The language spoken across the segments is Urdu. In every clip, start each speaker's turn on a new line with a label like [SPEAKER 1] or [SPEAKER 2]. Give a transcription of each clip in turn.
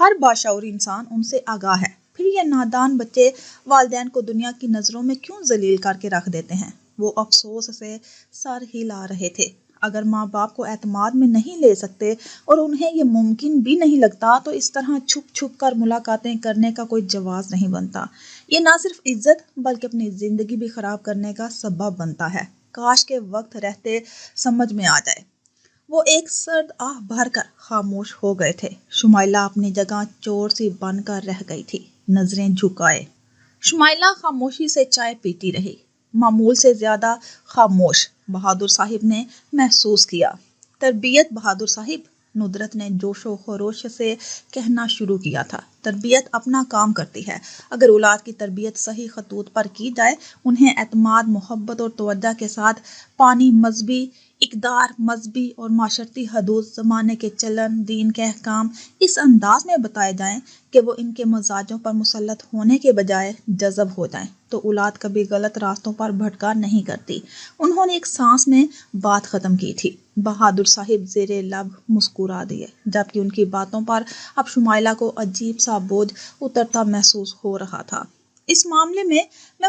[SPEAKER 1] ہر باشعور انسان ان سے آگاہ ہے، پھر یہ نادان بچے والدین کو دنیا کی نظروں میں کیوں ذلیل کر کے رکھ دیتے ہیں؟ وہ افسوس سے سر ہلا رہے تھے۔ اگر ماں باپ کو اعتماد میں نہیں لے سکتے اور انہیں یہ ممکن بھی نہیں لگتا تو اس طرح چھپ چھپ کر ملاقاتیں کرنے کا کوئی جواز نہیں بنتا۔ یہ نہ صرف عزت بلکہ اپنی زندگی بھی خراب کرنے کا سبب بنتا ہے۔ کاش کے وقت رہتے سمجھ میں آ جائے۔ وہ ایک سرد آہ بھر کر خاموش ہو گئے تھے۔ شمائلہ اپنی جگہ چور سی بن کر رہ گئی تھی، نظریں جھکائے۔ شمائلہ خاموشی سے چائے پیتی رہی، معمول سے زیادہ خاموش۔ بہادر صاحب نے محسوس کیا۔ تربیت بہادر صاحب، ندرت نے جوش و خروش سے کہنا شروع کیا تھا۔ تربیت اپنا کام کرتی ہے۔ اگر اولاد کی تربیت صحیح خطوط پر کی جائے، انہیں اعتماد، محبت اور توجہ کے ساتھ پانی، مذہبی اقدار، مذہبی اور معاشرتی حدود، زمانے کے چلن، دین کے احکام اس انداز میں بتائے جائیں کہ وہ ان کے مزاجوں پر مسلط ہونے کے بجائے جذب ہو جائیں، تو اولاد کبھی غلط راستوں پر بھٹکا نہیں کرتی۔ انہوں نے ایک سانس میں بات ختم کی تھی۔ بہادر صاحب زیر لب مسکرا دیے، جبکہ ان کی باتوں پر اب شمائلہ کو عجیب سا بوجھ اترتا محسوس ہو رہا تھا۔ اس معاملے میں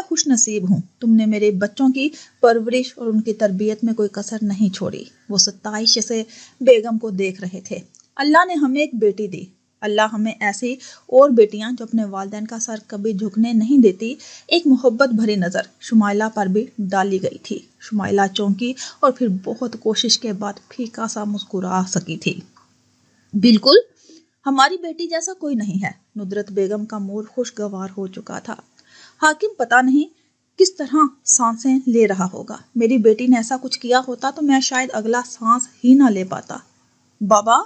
[SPEAKER 1] خوش نصیب ہوں۔ تم نے میرے بچوں کی پرورش اور ان کی تربیت میں کوئی کسر نہیں چھوڑی۔ وہ ستائش سے بیگم کو دیکھ رہے تھے۔ اللہ نے ہمیں ایک بیٹی دی، اللہ ہمیں ایسی اور بیٹیاں جو اپنے والدین کا سر کبھی جھکنے نہیں دیتی۔ ایک محبت بھری نظر شمائلہ پر بھی ڈالی گئی تھی۔ شمائلہ چونکی اور پھر بہت کوشش کے بعد پھیکا سا مسکرا سکی تھی۔ بالکل ہماری بیٹی جیسا کوئی نہیں ہے۔ ندرت بیگم کا موڈ خوشگوار ہو چکا تھا۔ حاکم پتہ نہیں کس طرح سانسیں لے رہا ہوگا۔ میری بیٹی نے ایسا کچھ کیا ہوتا تو میں شاید اگلا سانس ہی نہ لے پاتا۔ بابا،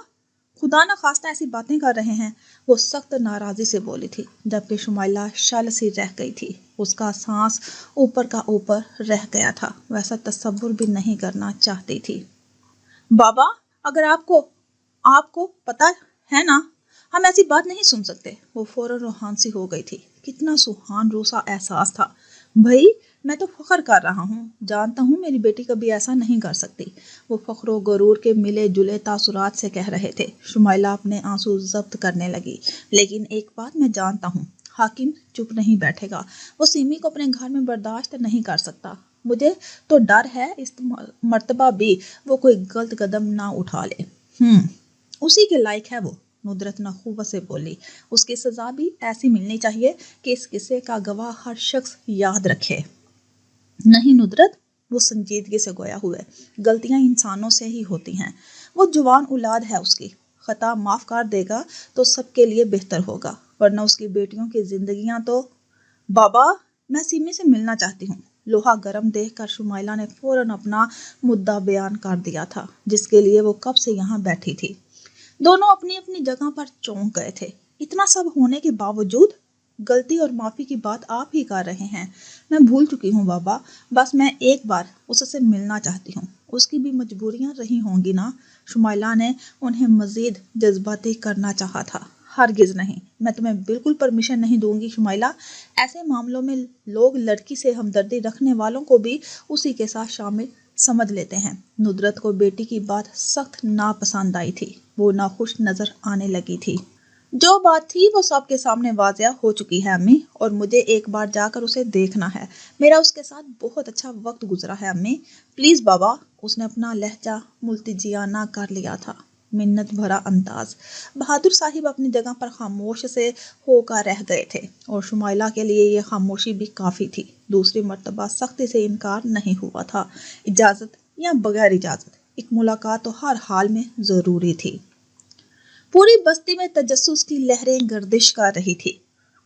[SPEAKER 1] خدا نہ خواستہ ایسی باتیں کر رہے ہیں، وہ سخت ناراضی سے بولی تھی، جبکہ شمائلہ شل سی رہ گئی تھی۔ اس کا سانس اوپر کا اوپر رہ گیا تھا، ویسا تصور بھی نہیں کرنا چاہتی تھی۔ بابا، اگر آپ کو پتہ ہے نا، ہم ایسی بات نہیں سن سکتے۔ وہ فوراً روحان سی ہو گئی تھی۔ کتنا سوہان روسا احساس تھا۔ بھائی، میں تو فخر کر رہا ہوں، جانتا ہوں میری بیٹی کبھی ایسا نہیں کر سکتی۔ وہ فخر و غرور کے ملے جلے تاثرات سے کہہ رہے تھے۔ شمائلہ اپنے آنسو ضبط کرنے لگی۔ لیکن ایک بات میں جانتا ہوں، حاکم چپ نہیں بیٹھے گا۔ وہ سیمی کو اپنے گھر میں برداشت نہیں کر سکتا۔ مجھے تو ڈر ہے اس مرتبہ بھی وہ کوئی غلط قدم نہ اٹھا لے۔ اسی کے لائق ہے وہ، ندرت نخوت سے بولی۔ اس کی سزا بھی ایسی ملنی چاہیے کہ اس قصے کا گواہ ہر شخص یاد رکھے۔ نہیں ندرت، وہ سنجیدگی سے گویا ہوئے، غلطیاں انسانوں سے ہی ہوتی ہیں۔ وہ جوان اولاد ہے اس کی، خطا معاف کر دے گا تو سب کے لیے بہتر ہوگا، ورنہ اس کی بیٹیوں کی زندگیاں تو… بابا، میں سیمی سے ملنا چاہتی ہوں۔ لوہا گرم دیکھ کر شمائلہ نے فوراً اپنا مدعا بیان کر دیا تھا، جس کے لیے وہ کب سے یہاں بیٹھی تھی۔ دونوں اپنی اپنی جگہ پر چونک گئے تھے۔ اتنا سب ہونے کے باوجود غلطی اور معافی کی بات آپ ہی کر رہے ہیں۔ میں بھول چکی ہوں بابا، بس میں ایک بار اس سے ملنا چاہتی ہوں۔ اس کی بھی مجبوریاں رہی ہوں گی نا؟ شمائلہ نے انہیں مزید جذباتی کرنا چاہا تھا۔ ہرگز نہیں، میں تمہیں بالکل پرمیشن نہیں دوں گی شمائلہ۔ ایسے معاملوں میں لوگ لڑکی سے ہمدردی رکھنے والوں کو بھی اسی کے ساتھ شامل سمجھ لیتے ہیں۔ ندرت کو بیٹی کی بات سخت ناپسند آئی تھی۔ وہ ناخوش نظر آنے لگی تھی۔ جو بات تھی وہ سب کے سامنے واضح ہو چکی ہے امی، اور مجھے ایک بار جا کر اسے دیکھنا ہے۔ میرا اس کے ساتھ بہت اچھا وقت گزرا ہے امی، پلیز بابا۔ اس نے اپنا لہجہ ملتجیانہ کر لیا تھا، منت بھرا انداز۔ بہادر صاحب اپنی جگہ پر خاموش سے ہو کر رہ گئے تھے، اور شمائلہ کے لیے یہ خاموشی بھی کافی تھی۔ دوسری مرتبہ سختی سے انکار نہیں ہوا تھا۔ اجازت یا بغیر اجازت، ایک ملاقات تو ہر حال میں ضروری تھی۔ پوری بستی میں تجسس کی لہریں گردش کر رہی تھی۔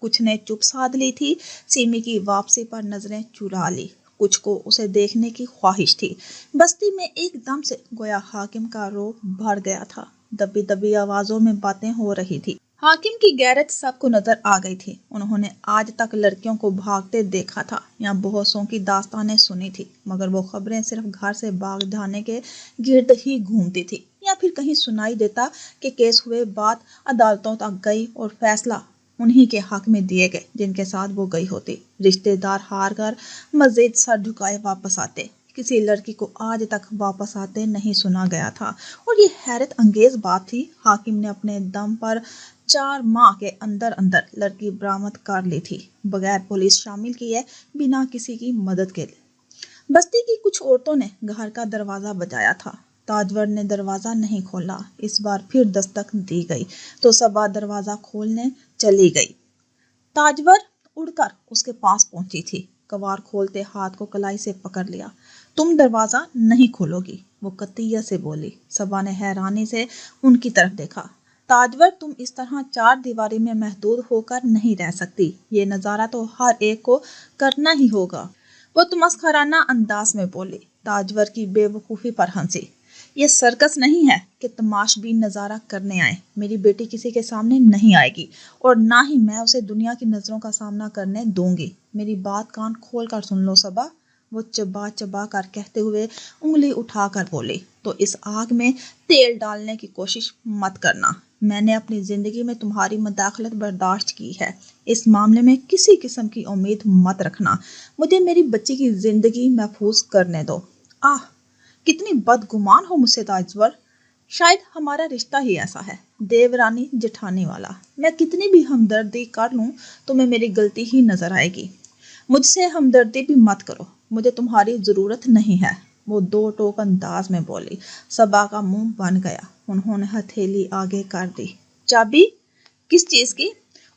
[SPEAKER 1] کچھ نے چپ سادھ لی تھی، سیمی کی واپسی پر نظریں چرا لی، کچھ کو اسے دیکھنے کی خواہش تھی۔ بستی میں ایک دم سے گویا حاکم کا روب بڑھ گیا تھا۔ دبی دبی آوازوں میں باتیں ہو رہی تھی۔ حاکم کی غیرت سب کو نظر آ گئی تھی۔ انہوں نے آج تک لڑکیوں کو بھاگتے دیکھا تھا یا بہت سوں کی داستانیں سنی تھی، مگر وہ خبریں صرف گھر سے باغ جانے کے گرد ہی گھومتی تھی، یا پھر کہیں سنائی دیتا کہ کیس ہوئے بات عدالتوں تک گئی اور فیصلہ انہی کے حق میں دیے گئے جن کے ساتھ وہ گئی ہوتی۔ رشتے دار ہار کر مزید سر جھکائے واپس آتے، کسی لڑکی کو آج تک واپس آتے نہیں سنا گیا تھا، اور یہ حیرت انگیز بات تھی۔ حاکم نے اپنے دم پر 4 ماہ کے اندر اندر لڑکی برآمد کر لی تھی، بغیر پولیس شامل کیے، بنا کسی کی مدد کے۔ بستی کی کچھ عورتوں نے گھر کا دروازہ بجایا تھا، تاجور نے دروازہ نہیں کھولا۔ اس بار پھر دستک دی گئی تو صبا دروازہ کھولنے چلی گئی۔ تاجور اڑ کر اس کے پاس پہنچی تھی، کباڑ کھولتے ہاتھ کو کلائی سے پکڑ لیا۔ تم دروازہ نہیں کھولو گی، وہ قطعیت سے بولی۔ صبا نے حیرانی سے ان کی طرف دیکھا۔ تاجور، تم اس طرح 4 دیواری میں محدود ہو کر نہیں رہ سکتی، یہ نظارہ تو ہر ایک کو کرنا ہی ہوگا، وہ تمسخرانہ انداز میں بولی۔ تاجور کی بے وقوفی پر ہنسی۔ یہ سرکس نہیں ہے کہ تماش بین نظارہ کرنے آئے، میری بیٹی کسی کے سامنے نہیں آئے گی اور نہ ہی میں اسے دنیا کی نظروں کا سامنا کرنے دوں گی۔ میری بات کان کھول کر سن لو صبا، وہ چبا چبا کر کہتے ہوئے انگلی اٹھا کر بولی، تو اس آگ میں تیل ڈالنے کی کوشش مت کرنا۔ میں نے اپنی زندگی میں تمہاری مداخلت برداشت کی ہے، اس معاملے میں کسی قسم کی امید مت رکھنا، مجھے میری بچی کی زندگی محفوظ کرنے دو۔ آہ، کتنی بدگمان ہو مجھ سے تاجور، شاید ہمارا رشتہ ہی ایسا ہے، دیورانی جٹھانی والا۔ میں کتنی بھی ہمدردی کر لوں تمہیں میری غلطی ہی نظر آئے گی۔ مجھ سے ہمدردی بھی مت کرو، مجھے تمہاری ضرورت نہیں ہے، وہ 2 ٹوک انداز میں بولی۔ صبا کا منہ بن گیا، انہوں نے ہتھیلی آگے کر دی۔ چابی؟ کس چیز کی؟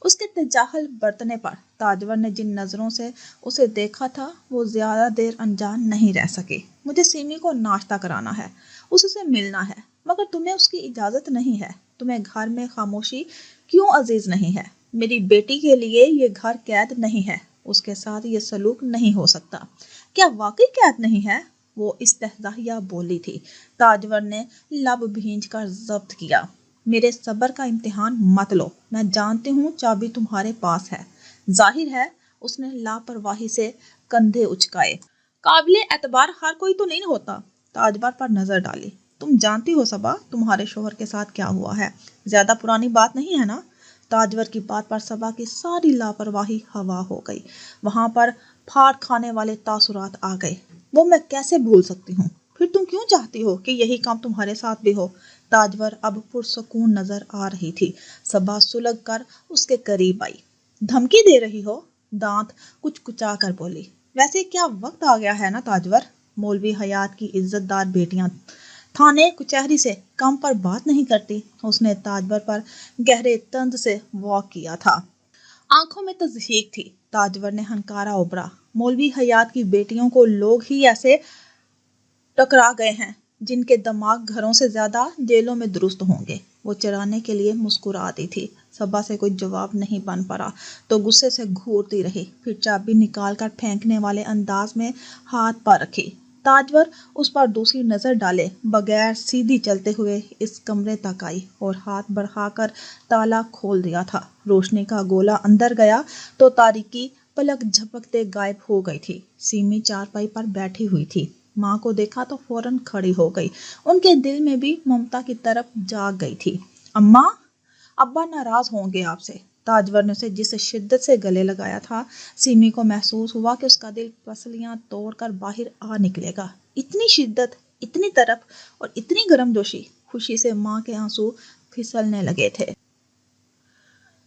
[SPEAKER 1] اس کے تجاہل برتنے پر تاجور نے جن نظروں سے اسے دیکھا تھا وہ زیادہ دیر انجان نہیں رہ سکی۔ مجھے سیمی کو ناشتہ کرانا ہے، اس سے ملنا ہے، مگر تمہیں اس کی اجازت نہیں ہے۔ تمہیں گھر میں خاموشی کیوں عزیز نہیں ہے؟ میری بیٹی کے لیے یہ گھر قید نہیں ہے، اس کے ساتھ یہ سلوک نہیں ہو سکتا۔ کیا واقعی قید نہیں ہے؟ وہ استہزائیہ بولی تھی۔ تاجور نے لب بھینج کر ضبط کیا۔ میرے صبر کا امتحان مت لو، میں جانتی ہوں چابی تمہارے پاس ہے۔ ظاہر ہے، اس نے لاپرواہی سے کندھے اچکائے۔ قابل اعتبار ہر کوئی تو نہیں ہوتا۔ تاجور پر نظر ڈالی۔ تم جانتی ہو صبا تمہارے شوہر کے ساتھ کیا ہوا ہے، زیادہ پرانی بات نہیں ہے نا؟ تاجور کی بات پر صبا کی ساری لاپرواہی ہوا ہو گئی، وہاں پر پھاڑ کھانے والے تاثرات آ گئے۔ وہ میں کیسے بھول سکتی ہوں؟ پھر تم کیوں چاہتی ہو کہ یہی کام تمہارے ساتھ بھی ہو؟ تاجور اب پرسکون نظر آ رہی تھی۔ صبا سلگ کر اس کے قریب آئی۔ دھمکی دے رہی ہو؟ دانت کچ کچا کر بولی۔ ویسے کیا وقت آ گیا ہے نا تاجور، مولوی حیات کی عزت دار بیٹیاں تھانے کچہری سے کم پر بات نہیں کرتی۔ اس نے تاجور پر گہرے طنز سے واک کیا تھا، آنکھوں میں تضحیک تھی۔ تاجور نے ہنکارا ابھرا۔ مولوی حیات کی بیٹیوں کو لوگ ہی ایسے ٹکرا گئے ہیں جن کے دماغ گھروں سے زیادہ جیلوں میں درست ہوں گے۔ وہ چرانے کے لیے مسکراتی تھی۔ صبا سے کوئی جواب نہیں بن پڑا تو غصے سے گھورتی رہی، پھر چابی نکال کر پھینکنے والے انداز میں ہاتھ پر رکھی۔ تاجور اس پر دوسری نظر ڈالے بغیر سیدھی چلتے ہوئے اس کمرے تک آئی اور ہاتھ بڑھا کر تالا کھول دیا تھا۔ روشنی کا گولا اندر گیا تو تاریکی پلک جھپکتے غائب ہو گئی تھی۔ سیمی چارپائی پر بیٹھی ہوئی تھی، ماں کو دیکھا تو فوراً کھڑی ہو گئی، ان کے دل میں بھی ممتا کی طرف جاگ گئی تھی۔ اماں، ابا ناراض ہوں گے آپ سے، تاجور نے اسے جس شدت سے گلے لگایا تھا، سیمی کو محسوس ہوا کہ اس کا دل پسلیاں توڑ کر باہر آ نکلے گا۔ اتنی شدت، اتنی طرف اور اتنی گرم جوشی! خوشی سے ماں کے آنسو پھسلنے لگے تھے۔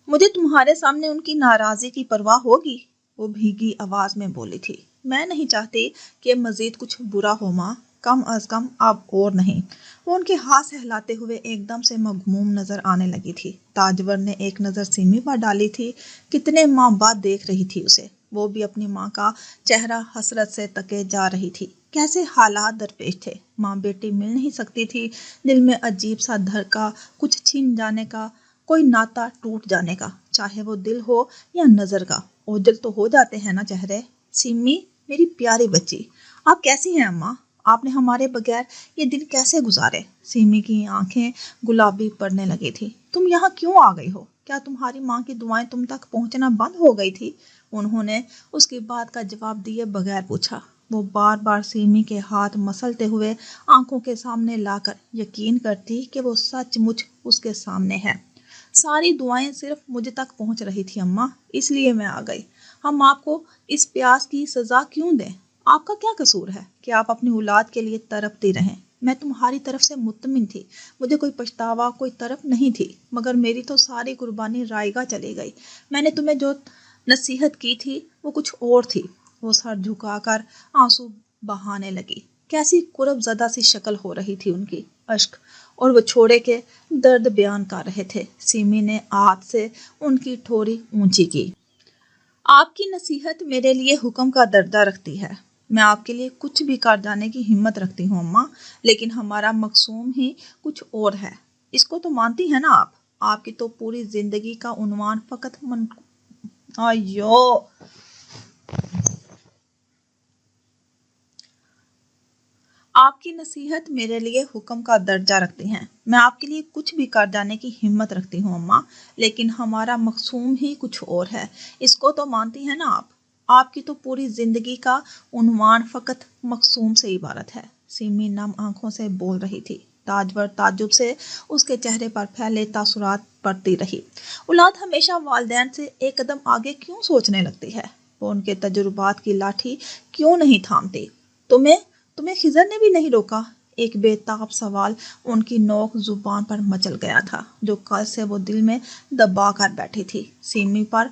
[SPEAKER 1] مجھے تمہارے سامنے ان کی ناراضی کی پرواہ ہوگی؟ وہ بھیگی آواز میں بولی تھی۔ میں نہیں چاہتی کہ مزید کچھ برا ہو ماں، کم از کم اب اور نہیں۔ وہ ان کے ہاتھ سہلاتے ہوئے ایک دم سے مغموم نظر آنے لگی تھی۔ تاجور نے ایک نظر سیمی پر ڈالی تھی، کتنے ماہ بعد دیکھ رہی تھی اسے، وہ بھی اپنی ماں کا چہرہ حسرت سے تکے جا رہی تھی۔ کیسے حالات درپیش تھے، ماں بیٹی مل نہیں سکتی تھی، دل میں عجیب سا دھڑکا، کچھ چھن جانے کا، کوئی ناتا ٹوٹ جانے کا، چاہے وہ دل ہو یا نظر کا، اوجل تو ہو جاتے ہیں نا چہرے۔ سیمی، میری پیاری بچی، آپ کیسی ہیں اماں؟ آپ نے ہمارے بغیر یہ دن کیسے گزارے؟ سیمی کی آنکھیں گلابی پڑنے لگی تھی۔ تم یہاں کیوں آ گئی ہو؟ کیا تمہاری ماں کی دعائیں تم تک پہنچنا بند ہو گئی تھی؟ انہوں نے اس کی بات کا جواب دیے بغیر پوچھا۔ وہ بار بار سیمی کے ہاتھ مسلتے ہوئے آنکھوں کے سامنے لا کر یقین کرتی کہ وہ سچ مچ اس کے سامنے ہے۔ ساری دعائیں صرف مجھ تک پہنچ رہی تھی اماں، اس لیے میں آ گئی۔ ہم آپ کو اس پیاس کی سزا کیوں دیں؟ آپ کا کیا قصور ہے کہ آپ اپنی اولاد کے لیے تڑپتی رہیں؟ میں تمہاری طرف سے مطمئن تھی، مجھے کوئی پچھتاوا، کوئی طرف نہیں تھی، مگر میری تو ساری قربانی رائگاں چلی گئی۔ میں نے تمہیں جو نصیحت کی تھی وہ کچھ اور تھی۔ وہ سر جھکا کر آنسو بہانے لگی۔ کیسی قرب زدہ سی شکل ہو رہی تھی ان کی، اشک اور وہ چھوڑے کے درد بیان کر رہے تھے۔ سیمی نے ہاتھ سے ان کی ٹھوری اونچی کی۔ آپ کی نصیحت میرے لیے حکم کا درجہ رکھتی ہے۔ میں آپ کے لیے کچھ بھی کر جانے کی ہمت رکھتی ہوں اماں، لیکن ہمارا مقصوم ہی کچھ اور ہے۔ اس کو تو مانتی ہیں نا آپ؟ آپ کی تو پوری زندگی کا عنوان فقط آپ کی نصیحت میرے لیے حکم کا درجہ رکھتی ہیں۔ میں آپ کے لیے کچھ بھی کر جانے کی ہمت رکھتی ہوں اماں، لیکن ہمارا مقصوم ہی کچھ اور ہے۔ اس کو تو مانتی ہیں نا آپ؟ آپ کی تو پوری زندگی کا عنوان فقط مقصوم سے عبارت ہے۔ سیمی نم آنکھوں سے بول رہی تھی۔ تاجور تعجب سے اس کے چہرے پر پھیلے تاثرات پڑتی رہی۔ اولاد ہمیشہ والدین سے ایک قدم آگے کیوں سوچنے لگتی ہے؟ وہ ان کے تجربات کی لاٹھی کیوں نہیں تھامتی؟ تمہیں خضر نے بھی نہیں روکا؟ ایک بے تاب سوال ان کی نوک زبان پر مچل گیا تھا، جو کل سے وہ دل میں دبا کر بیٹھی تھی۔ سیمی پر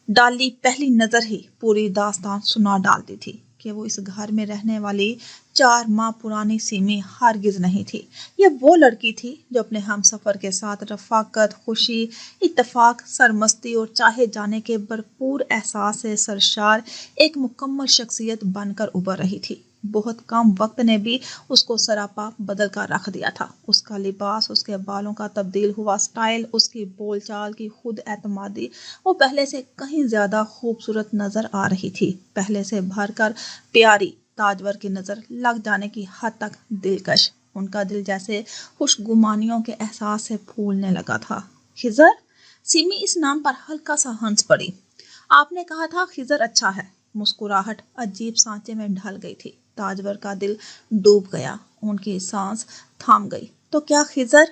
[SPEAKER 1] ڈالی پہلی نظر ہی پوری داستان سنا ڈالتی تھی کہ وہ اس گھر میں رہنے والی 4 ماہ پرانی سیمی ہرگز نہیں تھی۔ یہ وہ لڑکی تھی جو اپنے ہم سفر کے ساتھ رفاقت، خوشی، اتفاق، سرمستی اور چاہے جانے کے بھرپور احساس سے سرشار ایک مکمل شخصیت بن کر ابھر رہی تھی۔ بہت کم وقت نے بھی اس کو سراپا بدل کر رکھ دیا تھا۔ اس کا لباس، اس کے بالوں کا تبدیل ہوا سٹائل، اس کی بول چال کی خود اعتمادی، وہ پہلے سے کہیں زیادہ خوبصورت نظر آ رہی تھی، پہلے سے بھر کر پیاری۔ تاجور کی نظر لگ جانے کی حد تک دلکش، ان کا دل جیسے خوشگمانیوں کے احساس سے پھولنے لگا تھا۔ خضر؟ سیمی اس نام پر ہلکا سا ہنس پڑی۔ آپ نے کہا تھا خضر اچھا ہے۔ مسکراہٹ عجیب سانچے میں ڈھل گئی تھی۔ تاجور کا دل ڈوب گیا، ان کی سانس تھم گئی۔ تو کیا خضر؟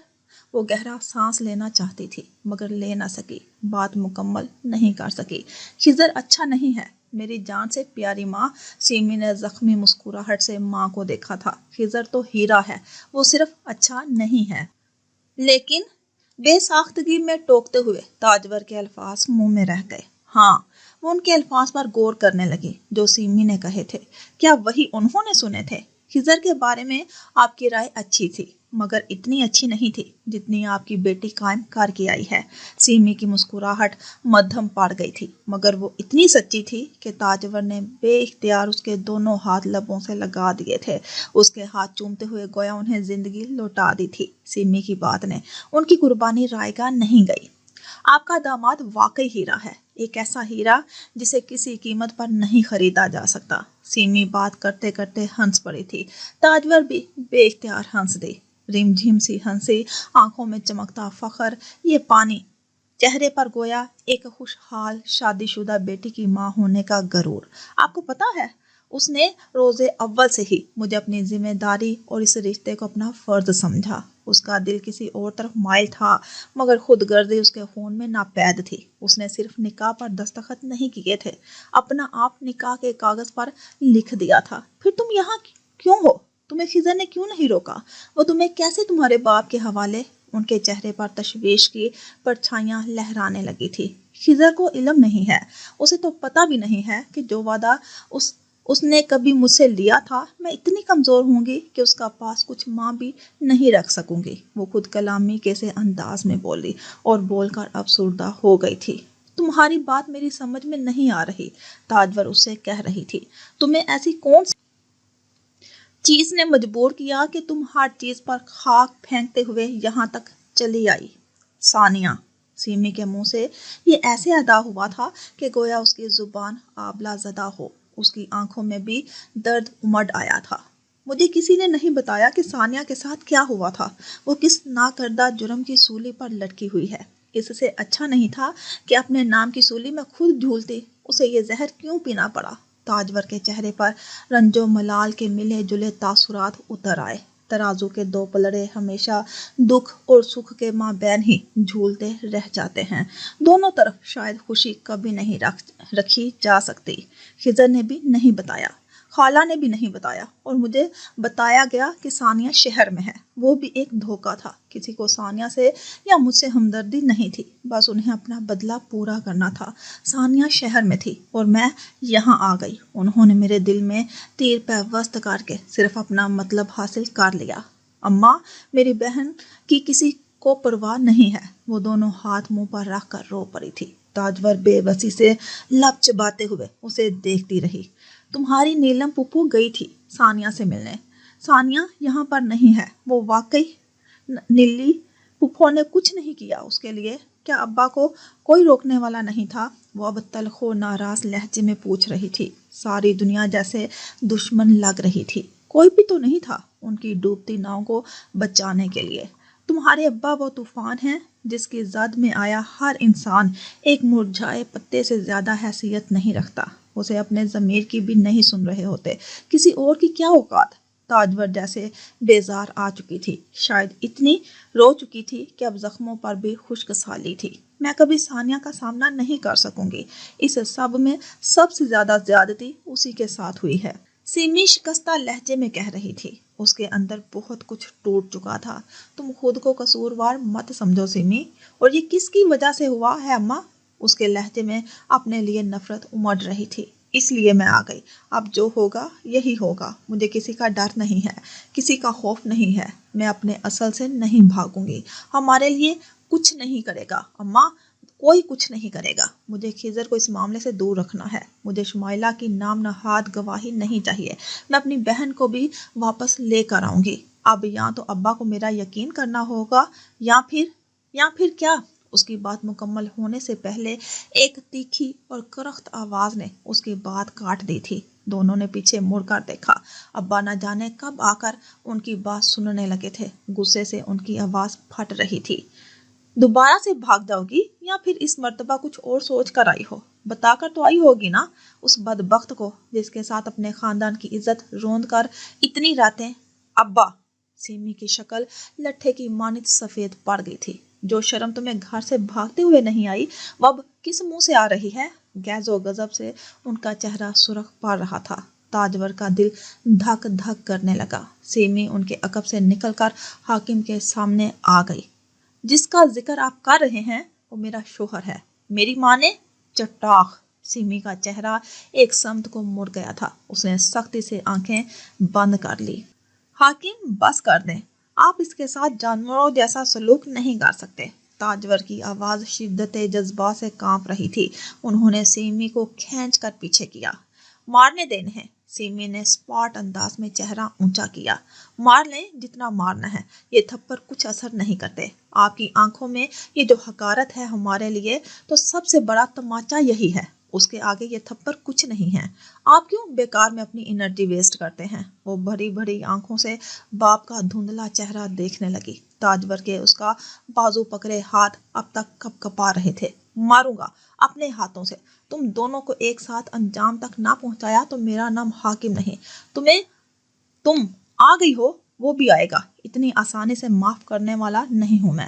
[SPEAKER 1] وہ گہرا سانس لینا چاہتی تھی مگر لے نہ سکی، بات مکمل نہیں کر سکی۔ خضر اچھا نہیں ہے میری جان سے پیاری ماں۔ سیمی نے زخمی مسکراہٹ سے ماں کو دیکھا تھا۔ خضر تو ہیرا ہے، وہ صرف اچھا نہیں ہے۔ لیکن بے ساختگی میں ٹوکتے ہوئے تاجور کے الفاظ منہ میں رہ گئے۔ ہاں، وہ ان کے الفاظ پر غور کرنے لگی جو سیمی نے کہے تھے۔ کیا وہی انہوں نے سنے تھے؟ خضر کے بارے میں آپ کی رائے اچھی تھی، مگر اتنی اچھی نہیں تھی جتنی آپ کی بیٹی قائم کر کے آئی ہے۔ سیمی کی مسکراہٹ مدھم پڑ گئی تھی، مگر وہ اتنی سچی تھی کہ تاجور نے بے اختیار اس کے دونوں ہاتھ لبوں سے لگا دیے تھے، اس کے ہاتھ چومتے ہوئے گویا انہیں زندگی لوٹا دی تھی۔ سیمی کی بات نے ان کی قربانی رائگاں نہیں گئی۔ آپ کا داماد واقعی ہیرا ہے، ایک ایسا ہیرا جسے کسی قیمت پر نہیں خریدا جا سکتا۔ سیمی بات کرتے کرتے ہنس پڑی تھی، تاجور بھی بے اختیار ہنس دی۔ رم جھم سی ہنسی، آنکھوں میں چمکتا فخر، یہ پانی، چہرے پر گویا ایک خوشحال شادی شدہ بیٹی کی ماں ہونے کا غرور۔ آپ کو پتا ہے، اس نے روز اول سے ہی مجھے اپنی ذمہ داری اور اس رشتے کو اپنا فرض سمجھا۔ اس کا دل کسی اور طرف مائل تھا، مگر خود غرضی اس کے خون میں ناپید تھی۔ اس نے صرف نکاح پر دستخط نہیں کیے تھے، اپنا آپ نکاح کے کاغذ پر لکھ دیا تھا۔ پھر تم یہاں کیوں ہو؟ تمہیں خضر نے کیوں نہیں روکا؟ وہ تمہیں کیسے تمہارے باپ کے حوالے؟ ان کے چہرے پر تشویش کی پرچھائیاں لہرانے لگی تھی۔ خضر کو علم نہیں ہے، اسے تو پتہ بھی نہیں ہے کہ جو وعدہ اس نے کبھی مجھ سے لیا تھا، میں اتنی کمزور ہوں گی کہ اس کا پاس کچھ ماں بھی نہیں رکھ سکوں گی۔ وہ خود کلامی کے سے انداز میں بولی اور بول کر افسردہ ہو گئی تھی۔ تمہاری بات میری سمجھ میں نہیں آ رہی، تاجور اس سے کہہ رہی تھی۔ تمہیں ایسی کون سی چیز نے مجبور کیا کہ تم ہر چیز پر خاک پھینکتے ہوئے یہاں تک چلی آئی؟ ثانیہ، سیمی کے منہ سے یہ ایسے ادا ہوا تھا کہ گویا اس کی زبان آبلہ زدہ ہو، اس کی آنکھوں میں بھی درد امڈ آیا تھا۔ مجھے کسی نے نہیں بتایا کہ ثانیہ کے ساتھ کیا ہوا تھا۔ وہ کس ناکردہ جرم کی سولی پر لٹکی ہوئی ہے۔ اس سے اچھا نہیں تھا کہ اپنے نام کی سولی میں خود جھولتی۔ اسے یہ زہر کیوں پینا پڑا؟ تاجور کے چہرے پر رنج و ملال کے ملے جلے تاثرات اتر آئے۔ ترازو کے 2 پلڑے ہمیشہ دکھ اور سکھ کے مابین ہی جھولتے رہ جاتے ہیں، دونوں طرف شاید خوشی کبھی نہیں رکھی جا سکتی۔ خضر نے بھی نہیں بتایا۔ خالہ نے بھی نہیں بتایا اور مجھے بتایا گیا کہ ثانیہ شہر میں ہے۔ وہ بھی ایک دھوکہ تھا۔ کسی کو ثانیہ سے یا مجھ سے ہمدردی نہیں تھی، بس انہیں اپنا بدلہ پورا کرنا تھا۔ ثانیہ شہر میں تھی اور میں یہاں آ گئی۔ انہوں نے میرے دل میں تیر پیوست کر کے صرف اپنا مطلب حاصل کر لیا۔ اماں، میری بہن کی کسی کو پرواہ نہیں ہے۔ وہ دونوں ہاتھ منہ پر رکھ کر رو پڑی تھی۔ تاجور بے بسی سے لب چباتے ہوئے اسے دیکھتی رہی۔ تمہاری نیلم پھپھو گئی تھی ثانیہ سے ملنے۔ ثانیہ یہاں پر نہیں ہے۔ وہ واقعی نیلی پھپھو نے کچھ نہیں کیا اس کے لیے؟ کیا ابا کو کوئی روکنے والا نہیں تھا؟ وہ اب تلخ و ناراض لہجے میں پوچھ رہی تھی۔ ساری دنیا جیسے دشمن لگ رہی تھی۔ کوئی بھی تو نہیں تھا ان کی ڈوبتی ناؤ کو بچانے کے لیے۔ تمہارے ابا وہ طوفان ہیں جس کی زد میں آیا ہر انسان ایک مرجھائے پتے سے زیادہ حیثیت نہیں رکھتا۔ اسے اپنے ضمیر کی بھی نہیں سن رہے ہوتے۔ کسی اور کی کیا اوقات؟ تاجور جیسے بیزار آ چکی تھی، شاید اتنی رو چکی تھی کہ اب زخموں پر بھی خشک سالی تھی۔ میں کبھی ثانیہ کا سامنا نہیں کر سکوں گی۔ اس سب میں سب سے زیادہ زیادتی اسی کے ساتھ ہوئی ہے، سیمی شکستہ لہجے میں کہہ رہی تھی۔ اس کے اندر بہت کچھ ٹوٹ چکا تھا۔ تم خود کو قصوروار مت سمجھو سیمی۔ اور یہ کس کی وجہ سے ہوا ہے اماں؟ اس کے لہجے میں اپنے لیے نفرت امڑ رہی تھی۔ اس لیے میں آ گئی۔ اب جو ہوگا یہی ہوگا۔ مجھے کسی کا ڈر نہیں ہے، کسی کا خوف نہیں ہے۔ میں اپنے اصل سے نہیں بھاگوں گی۔ ہمارے لیے کچھ نہیں کرے گا اماں، کوئی کچھ نہیں کرے گا۔ مجھے خضر کو اس معاملے سے دور رکھنا ہے۔ مجھے شمائلہ کی نام نہاد گواہی نہیں چاہیے۔ میں اپنی بہن کو بھی واپس لے کر آؤں گی۔ اب یا تو ابا کو میرا یقین کرنا ہوگا یا پھر کیا؟ اس کی بات مکمل ہونے سے پہلے ایک تیکھی اور کرخت آواز نے اس کی بات کاٹ دی تھی۔ دونوں نے پیچھے مڑ کر دیکھا۔ ابا نہ جانے کب آ کر ان کی بات سننے لگے تھے۔ غصے سے ان کی آواز پھٹ رہی تھی۔ دوبارہ سے بھاگ جاؤ گی یا پھر اس مرتبہ کچھ اور سوچ کر آئی ہو؟ بتا کر تو آئی ہوگی نا اس بدبخت کو جس کے ساتھ اپنے خاندان کی عزت روند کر اتنی راتیں۔ ابا! سیمی کی شکل لٹھے کی مانند سفید پڑ گئی تھی۔ جو شرم تمہیں گھر سے بھاگتے ہوئے نہیں آئی، وہ اب کس منہ سے آ رہی ہے؟ غیظ و غضب سے ان کا چہرہ سرخ پڑ رہا تھا۔ تاجور کا دل دھک دھک کرنے لگا۔ سیمی ان کے عقب سے نکل کر حاکم کے سامنے آ گئی۔ جس کا ذکر آپ کر رہے ہیں وہ میرا شوہر ہے۔ میری ماں نے چٹاخ! سیمی کا چہرہ ایک سمت کو مڑ گیا تھا۔ اس نے سختی سے آنکھیں بند کر لی۔ حاکم، بس کر دیں۔ آپ اس کے ساتھ جانوروں جیسا سلوک نہیں کر سکتے۔ تاجور کی آواز شدت جذبات سے کانپ رہی تھی۔ انہوں نے سیمی کو کھینچ کر پیچھے کیا۔ مارنے دیں انہیں۔ سیمی نے سپاٹ انداز میں چہرہ اونچا کیا۔ مار لیں جتنا مارنا ہے، یہ تھپڑ کچھ اثر نہیں کرتے۔ آپ کی آنکھوں میں یہ جو حقارت ہے ہمارے لیے تو سب سے بڑا تماچا یہی ہے۔ اس کے آگے یہ تھپڑ کچھ نہیں ہے۔ آپ کیوں بیکار میں اپنی انرجی ویسٹ کرتے ہیں؟ وہ بڑی بڑی آنکھوں سے باپ کا دھندلا چہرہ دیکھنے لگی۔ تاجور کے اس کا بازو پکڑے ہاتھ اب تک کپ کپا رہے تھے۔ ماروں گا اپنے ہاتھوں سے۔ تم دونوں کو ایک ساتھ انجام تک نہ پہنچایا تو میرا نام حاکم نہیں۔ تم آ گئی ہو، وہ بھی آئے گا۔ اتنی آسانی سے معاف کرنے والا نہیں ہوں میں۔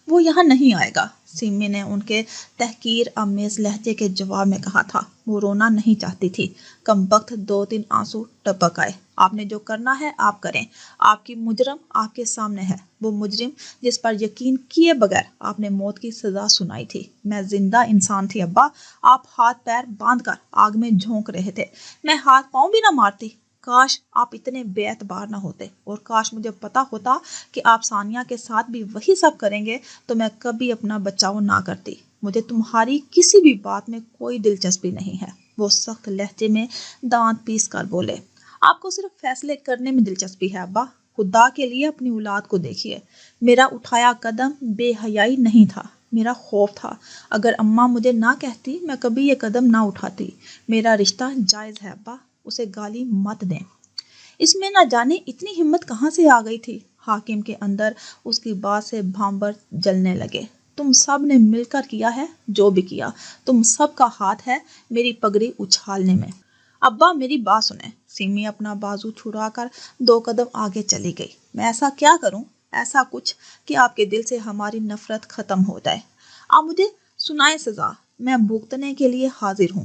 [SPEAKER 1] وہ یہاں نہیں آئے گا، سیمی نے ان کے تحقیر آمیز لہجے کے جواب میں کہا تھا۔ وہ رونا نہیں چاہتی تھی۔ کم بخت 2-3 آنسو ٹپک آئے۔ آپ نے جو کرنا ہے آپ کریں۔ آپ کی مجرم آپ کے سامنے ہے۔ وہ مجرم جس پر یقین کیے بغیر آپ نے موت کی سزا سنائی تھی۔ میں زندہ انسان تھی ابا۔ آپ ہاتھ پیر باندھ کر آگ میں جھونک رہے تھے۔ میں ہاتھ پاؤں بھی نہ مارتی۔ کاش آپ اتنے بے اعتبار نہ ہوتے، اور کاش مجھے پتا ہوتا کہ آپ ثانیہ کے ساتھ بھی وہی سب کریں گے تو میں کبھی اپنا بچاؤ نہ کرتی۔ مجھے تمہاری کسی بھی بات میں کوئی دلچسپی نہیں ہے۔ وہ سخت لہجے میں دانت پیس کر بولے۔ آپ کو صرف فیصلے کرنے میں دلچسپی ہے ابا۔ خدا کے لیے اپنی اولاد کو دیکھیے۔ میرا اٹھایا قدم بے حیائی نہیں تھا، میرا خوف تھا۔ اگر اماں مجھے نہ کہتی میں کبھی یہ قدم نہ اٹھاتی۔ میرا رشتہ جائز ہے ابا، اسے گالی مت دیں۔ اس میں نہ جانے اتنی ہمت کہاں سے آ گئی تھی۔ حاکم کے اندر اس کی بات سے بھانبر جلنے لگے۔ تم سب نے مل کر کیا ہے جو بھی کیا۔ تم سب کا ہاتھ ہے میری پگڑی اچھالنے میں۔ ابا میری بات سنیں۔ سیمی اپنا بازو چھڑا کر 2 قدم آگے چلی گئی۔ میں ایسا کیا کروں، ایسا کچھ کہ آپ کے دل سے ہماری نفرت ختم ہو جائے۔ آپ مجھے سنائیں سزا، میں بھگتنے کے لیے حاضر ہوں۔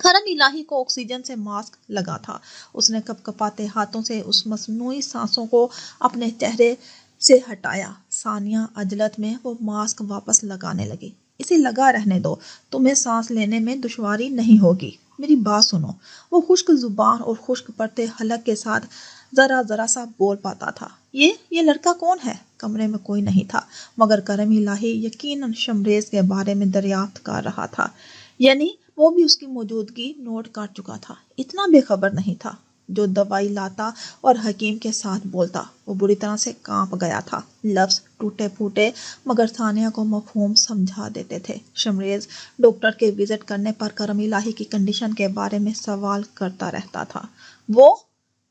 [SPEAKER 1] کرم الہی کو آکسیجن سے ماسک لگا تھا۔ اس نے کپ کپاتے ہاتھوں سے اس مصنوعی سانسوں کو اپنے چہرے سے ہٹایا۔ ثانیہ عجلت میں وہ ماسک واپس لگانے لگی۔ اسے لگا رہنے دو، تمہیں سانس لینے میں دشواری نہیں ہوگی، میری بات سنو۔ وہ خشک زبان اور خشک پڑتے حلق کے ساتھ ذرا سا بول پاتا تھا۔ یہ لڑکا کون ہے؟ کمرے میں کوئی نہیں تھا، مگر کرم الہی یقیناً شمریز کے بارے میں دریافت کر رہا تھا، یعنی وہ بھی اس کی موجودگی نوٹ کر چکا تھا۔ اتنا بے خبر نہیں تھا۔ جو دوائی لاتا اور حکیم کے ساتھ بولتا۔ وہ بری طرح سے کانپ گیا تھا۔ لفظ ٹوٹے پھوٹے مگر ثانیہ کو مفہوم سمجھا دیتے تھے۔ شمریز ڈاکٹر کے وزٹ کرنے پر کرم الہی کی کنڈیشن کے بارے میں سوال کرتا رہتا تھا۔ وہ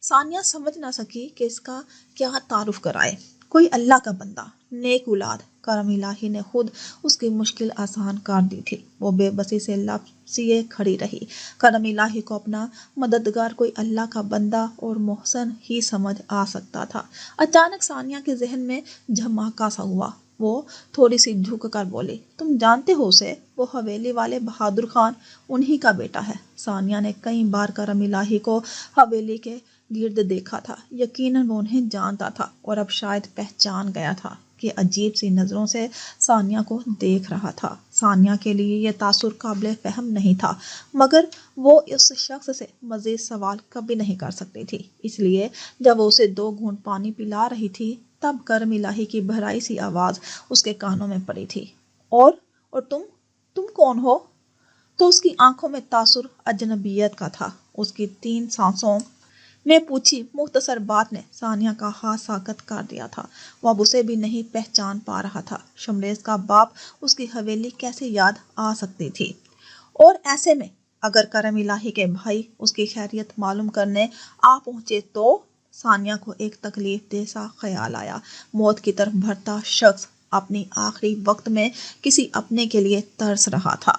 [SPEAKER 1] ثانیہ سمجھ نہ سکی کہ اس کا کیا تعارف کرائے۔ کوئی اللہ کا بندہ، نیک اولاد۔ کرم الہی نے خود اس کی مشکل آسان کر دی تھی۔ وہ بے بسی سے لپسیے کھڑی رہی۔ کرم الہی کو اپنا مددگار کوئی اللہ کا بندہ اور محسن ہی سمجھ آ سکتا تھا۔ اچانک ثانیہ کے ذہن میں جھماکا سا ہوا۔ وہ تھوڑی سی جھک کر بولی، تم جانتے ہو اسے؟ وہ حویلی والے بہادر خان، انہی کا بیٹا ہے۔ ثانیہ نے کئی بار کرم الہی کو حویلی کے گرد دیکھا تھا۔ یقیناً وہ انہیں جانتا تھا اور اب شاید پہچان گیا تھا کہ عجیب سی نظروں سے ثانیہ کو دیکھ رہا تھا۔ ثانیہ کے لیے یہ تاثر قابل فہم نہیں تھا، مگر وہ اس شخص سے مزید سوال کبھی نہیں کر سکتی تھی۔ اس لیے جب وہ اسے 2 گھونٹ پانی پلا رہی تھی تب کرم الہی کی بھرائی سی آواز اس کے کانوں میں پڑی تھی، اور تم کون ہو؟ تو اس کی آنکھوں میں تاثر اجنبیت کا تھا۔ اس کی 3 سانسوں میں پوچھی مختصر بات نے ثانیہ کا ہاتھ ساکت کر دیا تھا۔ وہ اب اسے بھی نہیں پہچان پا رہا تھا۔ شمریز کا باپ اس کی حویلی کیسے یاد آ سکتی تھی؟ اور ایسے میں اگر کرم الہی کے بھائی اس کی خیریت معلوم کرنے آ پہنچے تو؟ ثانیہ کو ایک تکلیف دہ سا خیال آیا۔ موت کی طرف بڑھتا شخص اپنی آخری وقت میں کسی اپنے کے لیے ترس رہا تھا۔